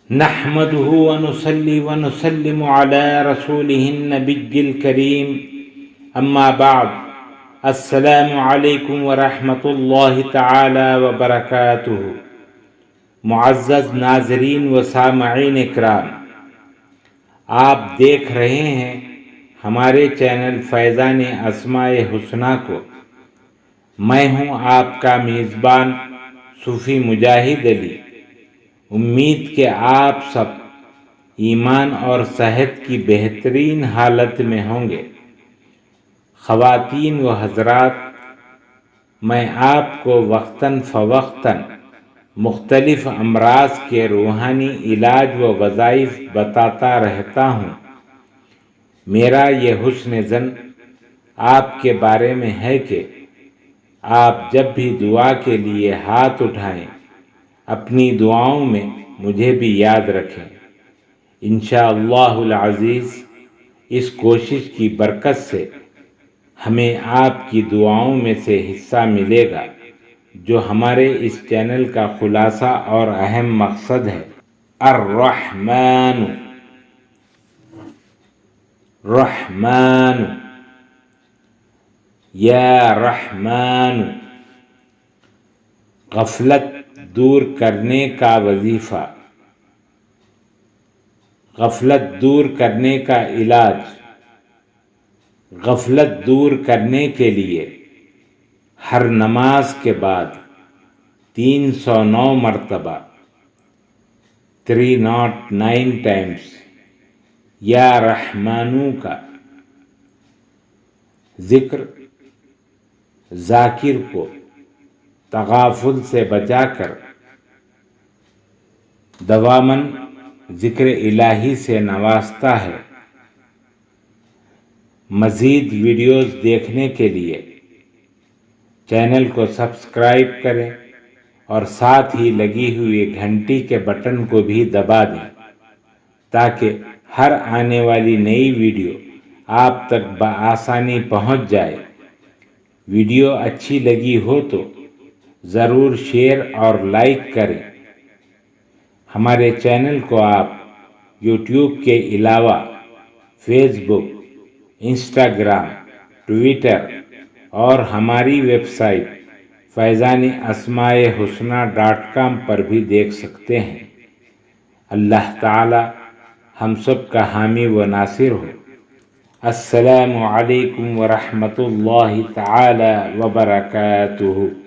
نحمده ونصلي ونسلم على رسوله النبي الكريم اما بعد السلام علیکم ورحمۃ اللہ تعالی وبرکاتہ۔ معزز ناظرین و سامعین اکرام، آپ دیکھ رہے ہیں ہمارے چینل فیضان اسماء حسنی کو۔ میں ہوں آپ کا میزبان صوفی مجاہد علی۔ امید کہ آپ سب ایمان اور صحت کی بہترین حالت میں ہوں گے۔ خواتین و حضرات، میں آپ کو وقتاً فوقتاً مختلف امراض کے روحانی علاج و وظائف بتاتا رہتا ہوں۔ میرا یہ حسن ظن آپ کے بارے میں ہے کہ آپ جب بھی دعا کے لیے ہاتھ اٹھائیں اپنی دعاؤں میں مجھے بھی یاد رکھیں۔ انشاءاللہ العزیز اس کوشش کی برکت سے ہمیں آپ کی دعاؤں میں سے حصہ ملے گا، جو ہمارے اس چینل کا خلاصہ اور اہم مقصد ہے۔ الرحمن رحمان، یا رحمان، غفلت دور کرنے کا وظیفہ، غفلت دور کرنے کا علاج۔ غفلت دور کرنے کے لیے ہر نماز کے بعد 309 مرتبہ 309 ٹائمز یا رحمانو کا ذکر ذاکر کو تغافل سے بچا کر دواماً ذکر الہی سے نوازتا ہے۔ مزید ویڈیوز دیکھنے کے لیے چینل کو سبسکرائب کریں اور ساتھ ہی لگی ہوئی گھنٹی کے بٹن کو بھی دبا دیں تاکہ ہر آنے والی نئی ویڈیو آپ تک بآسانی پہنچ جائے۔ ویڈیو اچھی لگی ہو تو ضرور شیئر اور لائک کریں۔ ہمارے چینل کو آپ یوٹیوب کے علاوہ فیس بک، انسٹاگرام، ٹویٹر اور ہماری ویب سائٹ فیضان اسماء حسنی.com پر بھی دیکھ سکتے ہیں۔ اللہ تعالی ہم سب کا حامی و ناصر ہو۔ السلام علیکم ورحمۃ اللہ تعالی وبرکاتہ۔